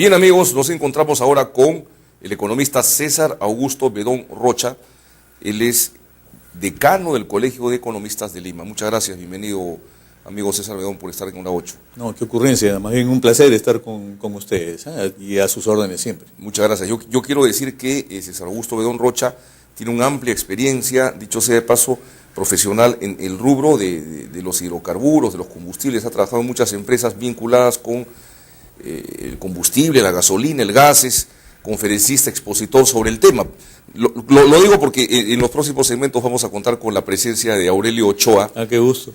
Bien, amigos, nos encontramos ahora con el economista César Augusto Bedón Rocha. Él es decano del Colegio de Economistas de Lima. Muchas gracias, bienvenido, amigo César Bedón, por estar en Onda 8. No, qué ocurrencia, más bien un placer estar con ustedes, y a sus órdenes siempre. Muchas gracias. Yo quiero decir que César Augusto Bedón Rocha tiene una amplia experiencia, dicho sea de paso, profesional en el rubro de los hidrocarburos, de los combustibles. Ha trabajado en muchas empresas vinculadas con el combustible, la gasolina, el gas. Es conferencista, expositor sobre el tema. Lo digo porque en los próximos segmentos vamos a contar con la presencia de Aurelio Ochoa. Ah, qué gusto.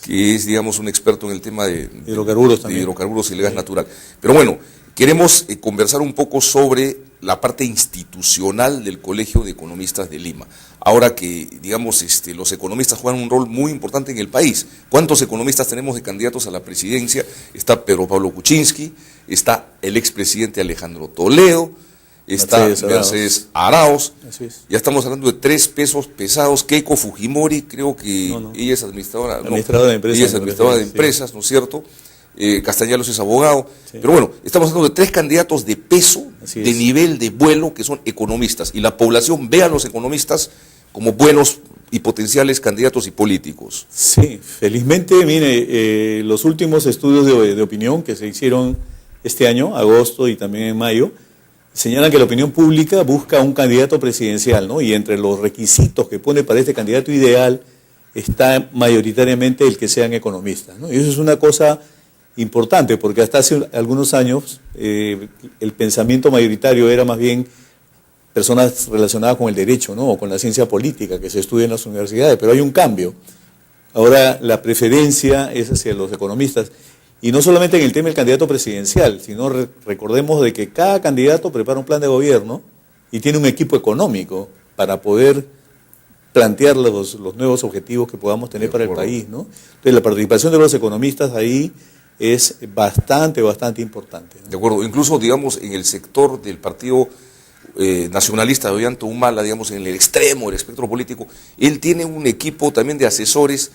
Que es, digamos, un experto en el tema de hidrocarburos y el gas natural. Pero bueno, queremos conversar un poco sobre la parte institucional del Colegio de Economistas de Lima. Ahora que, digamos, los economistas juegan un rol muy importante en el país. ¿Cuántos economistas tenemos de candidatos a la presidencia? Está Pedro Pablo Kuczynski, está el expresidente Alejandro Toledo, está Mercedes Arauz. Ya estamos hablando de tres pesos pesados. Keiko Fujimori, creo que ella es administradora de empresas. Ella es administradora de empresas, ¿no es cierto? Castellanos es abogado. Sí. Pero bueno, estamos hablando de tres candidatos de peso, de nivel de vuelo, que son economistas. Y la población ve a los economistas como buenos y potenciales candidatos y políticos. Sí, felizmente, mire, los últimos estudios de opinión que se hicieron este año, agosto y también en mayo, señalan que la opinión pública busca un candidato presidencial, ¿no? Y entre los requisitos que pone para este candidato ideal está mayoritariamente el que sean economistas, ¿no? Y eso es una cosa importante, porque hasta hace algunos años el pensamiento mayoritario era más bien personas relacionadas con el derecho, ¿no? O con la ciencia política que se estudia en las universidades, pero hay un cambio. Ahora la preferencia es hacia los economistas. Y no solamente en el tema del candidato presidencial, sino recordemos de que cada candidato prepara un plan de gobierno y tiene un equipo económico para poder plantear los nuevos objetivos que podamos tener para el país, ¿no? Entonces la participación de los economistas ahí es bastante importante, ¿no? De acuerdo, incluso, digamos, en el sector del partido nacionalista de Ollanta Humala, digamos, en el extremo del espectro político, él tiene un equipo también de asesores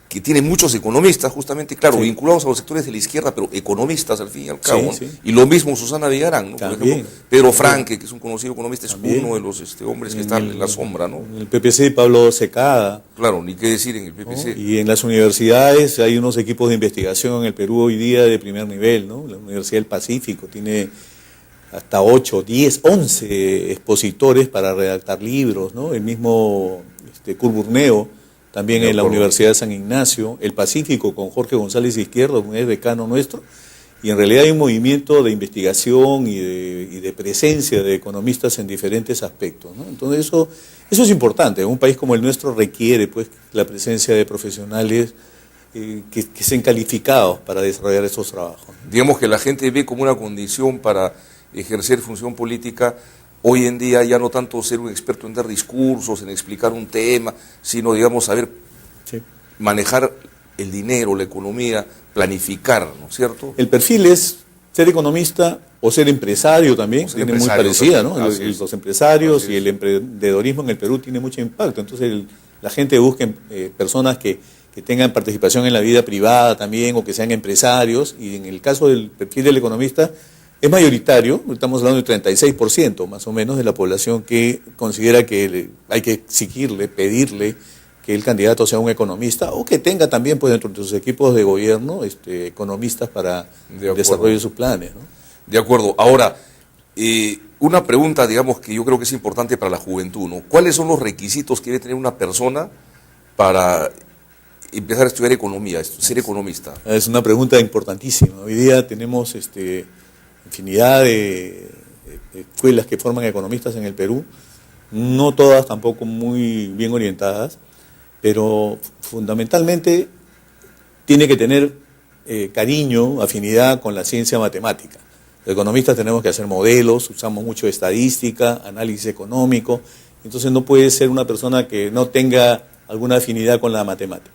que tiene muchos economistas, justamente, claro, vinculados a los sectores de la izquierda, pero economistas al fin y al cabo. Sí. Y lo mismo Susana Villarán, ¿no? Por ejemplo, Pedro Franque, que es un conocido economista, es uno de los hombres que están en la sombra, ¿no? En el PPC, Pablo Secada. Claro, ni qué decir en el PPC. ¿No? Y en las universidades hay unos equipos de investigación en el Perú hoy día de primer nivel, ¿no? La Universidad del Pacífico tiene hasta 8, 10, 11 expositores para redactar libros, ¿no? El mismo Curburneo, también en la Universidad de San Ignacio, el Pacífico con Jorge González Izquierdo, un ex decano nuestro, y en realidad hay un movimiento de investigación y de presencia de economistas en diferentes aspectos, ¿no? Entonces eso es importante. Un país como el nuestro requiere, pues, la presencia de profesionales que estén calificados para desarrollar esos trabajos. Digamos que la gente ve como una condición para ejercer función política hoy en día ya no tanto ser un experto en dar discursos, en explicar un tema, sino, digamos, saber manejar el dinero, la economía, planificar, ¿no es cierto? El perfil es ser economista o ser empresario también, tiene muy parecida, ¿no? Los empresarios y el emprendedorismo en el Perú tiene mucho impacto, entonces la gente busca personas que tengan participación en la vida privada también o que sean empresarios, y en el caso del perfil del economista es mayoritario, estamos hablando del 36% más o menos de la población que considera que hay que exigirle, pedirle que el candidato sea un economista o que tenga también, pues, dentro de sus equipos de gobierno economistas para el desarrollo de sus planes, ¿no? De acuerdo. Ahora, una pregunta, digamos, que yo creo que es importante para la juventud, ¿no? ¿Cuáles son los requisitos que debe tener una persona para empezar a estudiar economía, ser economista? Es una pregunta importantísima. Hoy día tenemos infinidad de escuelas que forman economistas en el Perú, no todas tampoco muy bien orientadas, pero fundamentalmente tiene que tener cariño, afinidad con la ciencia matemática. Los economistas tenemos que hacer modelos, usamos mucho estadística, análisis económico, entonces no puede ser una persona que no tenga alguna afinidad con la matemática.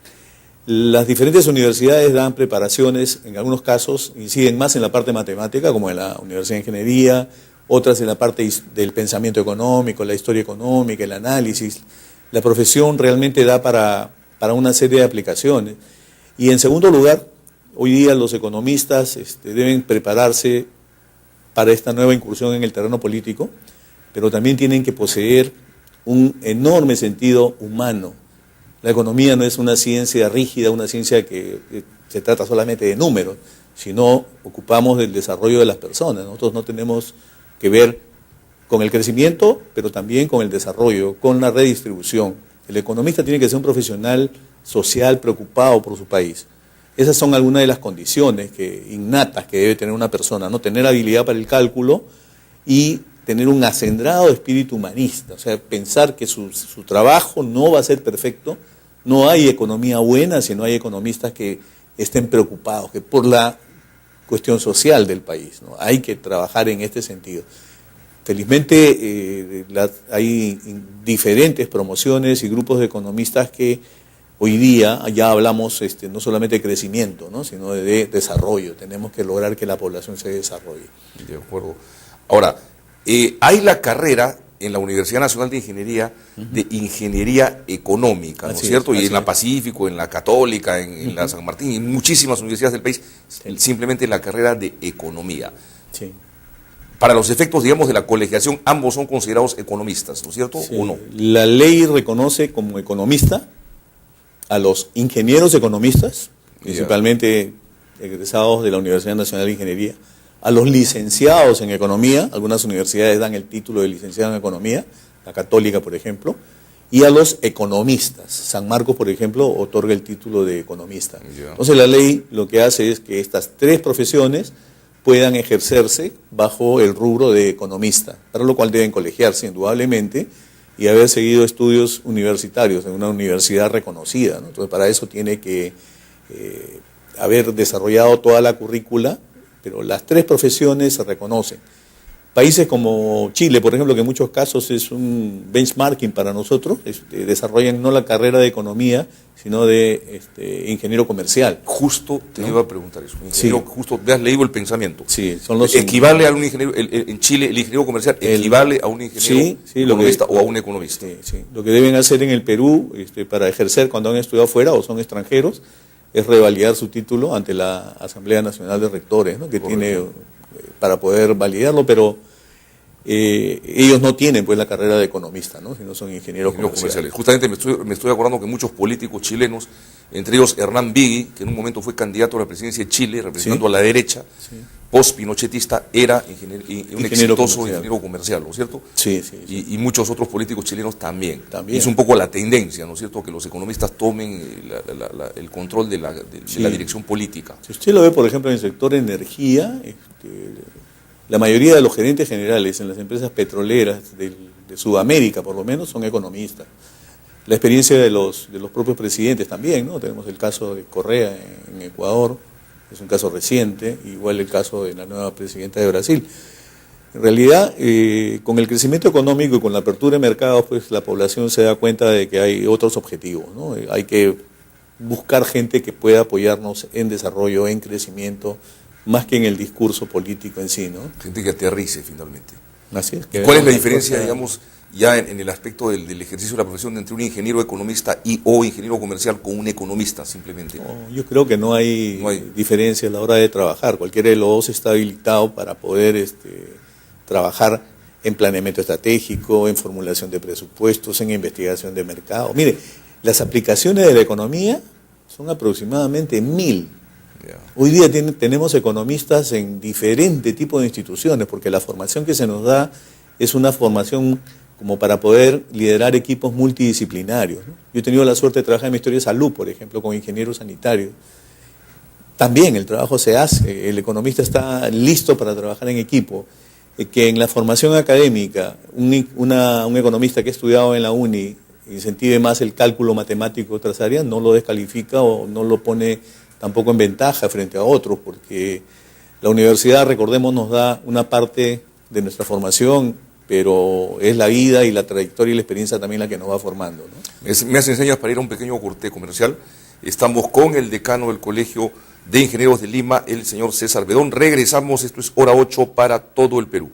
Las diferentes universidades dan preparaciones, en algunos casos inciden más en la parte matemática, como en la Universidad de Ingeniería, otras en la parte del pensamiento económico, la historia económica, el análisis. La profesión realmente da para una serie de aplicaciones. Y en segundo lugar, hoy día los economistas deben prepararse para esta nueva incursión en el terreno político, pero también tienen que poseer un enorme sentido humano. La economía no es una ciencia rígida, una ciencia que se trata solamente de números, sino ocupamos del desarrollo de las personas. Nosotros no tenemos que ver con el crecimiento, pero también con el desarrollo, con la redistribución. El economista tiene que ser un profesional social preocupado por su país. Esas son algunas de las condiciones innatas que debe tener una persona, ¿no? Tener habilidad para el cálculo y tener un acendrado espíritu humanista, o sea, pensar que su trabajo no va a ser perfecto. No hay economía buena si no hay economistas que estén preocupados, que por la cuestión social del país, ¿no? Hay que trabajar en este sentido. Felizmente hay diferentes promociones y grupos de economistas que hoy día ya hablamos no solamente de crecimiento, ¿no? Sino de desarrollo. Tenemos que lograr que la población se desarrolle. De acuerdo. Ahora, hay la carrera en la Universidad Nacional de Ingeniería, de Ingeniería Económica, ¿no es cierto? Y en la Pacífico, en la Católica, en la San Martín, y en muchísimas universidades del país, simplemente la carrera de Economía. Sí. Para los efectos, digamos, de la colegiación, ambos son considerados economistas, ¿no es cierto? Sí. ¿O no? La ley reconoce como economista a los ingenieros economistas, principalmente egresados de la Universidad Nacional de Ingeniería, a los licenciados en economía, algunas universidades dan el título de licenciado en economía, la Católica, por ejemplo, y a los economistas. San Marcos, por ejemplo, otorga el título de economista. Entonces la ley lo que hace es que estas tres profesiones puedan ejercerse bajo el rubro de economista, para lo cual deben colegiarse indudablemente y haber seguido estudios universitarios en una universidad reconocida, ¿no? Entonces para eso tiene que haber desarrollado toda la currícula, pero las tres profesiones se reconocen. Países como Chile, por ejemplo, que en muchos casos es un benchmarking para nosotros, desarrollan no la carrera de economía, sino de ingeniero comercial. Justo te ¿no? iba a preguntar eso. Ingeniero, Sí. Justo te has leído el pensamiento. Sí, son los Equivale a un ingeniero, en Chile el ingeniero comercial equivale a un ingeniero economista o a un economista. Sí. Lo que deben hacer en el Perú para ejercer cuando han estudiado fuera o son extranjeros es revalidar su título ante la Asamblea Nacional de Rectores, ¿no? Que Correcto. tiene para poder validarlo, pero ellos no tienen pues la carrera de economista, ¿no? Sino son ingenieros comerciales. Justamente me estoy acordando que muchos políticos chilenos, entre ellos Hernán Bigui, que en un momento fue candidato a la presidencia de Chile, representando a la derecha, post-pinochetista, era un exitoso ingeniero comercial, ¿no es cierto? Sí. Y muchos otros políticos chilenos también. También. Es un poco la tendencia, ¿no es cierto?, que los economistas tomen el control de la dirección política. Si usted lo ve, por ejemplo, en el sector energía, la mayoría de los gerentes generales en las empresas petroleras de Sudamérica, por lo menos, son economistas. La experiencia de los propios presidentes también, ¿no? Tenemos el caso de Correa en Ecuador, es un caso reciente, igual el caso de la nueva presidenta de Brasil. En realidad, con el crecimiento económico y con la apertura de mercados, pues la población se da cuenta de que hay otros objetivos, ¿no? Hay que buscar gente que pueda apoyarnos en desarrollo, en crecimiento, más que en el discurso político en sí, ¿no? Gente que aterrice finalmente. Así es. ¿Cuál es la diferencia, digamos, ya en el aspecto del ejercicio de la profesión entre un ingeniero economista o ingeniero comercial con un economista, simplemente? No, yo creo que no hay diferencia a la hora de trabajar. Cualquiera de los dos está habilitado para poder trabajar en planeamiento estratégico, en formulación de presupuestos, en investigación de mercado. Mire, las aplicaciones de la economía son aproximadamente 1000. Hoy día tenemos economistas en diferentes tipos de instituciones, porque la formación que se nos da es una formación como para poder liderar equipos multidisciplinarios, ¿no? Yo he tenido la suerte de trabajar en mi historia de salud, por ejemplo, con ingenieros sanitarios. También el trabajo se hace, el economista está listo para trabajar en equipo. Que en la formación académica, un economista que ha estudiado en la UNI incentive más el cálculo matemático de otras áreas, no lo descalifica o no lo pone tampoco en ventaja frente a otros, porque la universidad, recordemos, nos da una parte de nuestra formación, pero es la vida y la trayectoria y la experiencia también la que nos va formando, ¿no? Me hacen señas para ir a un pequeño corte comercial. Estamos con el decano del Colegio de Ingenieros de Lima, el señor César Bedón. Regresamos, esto es Hora 8 para todo el Perú.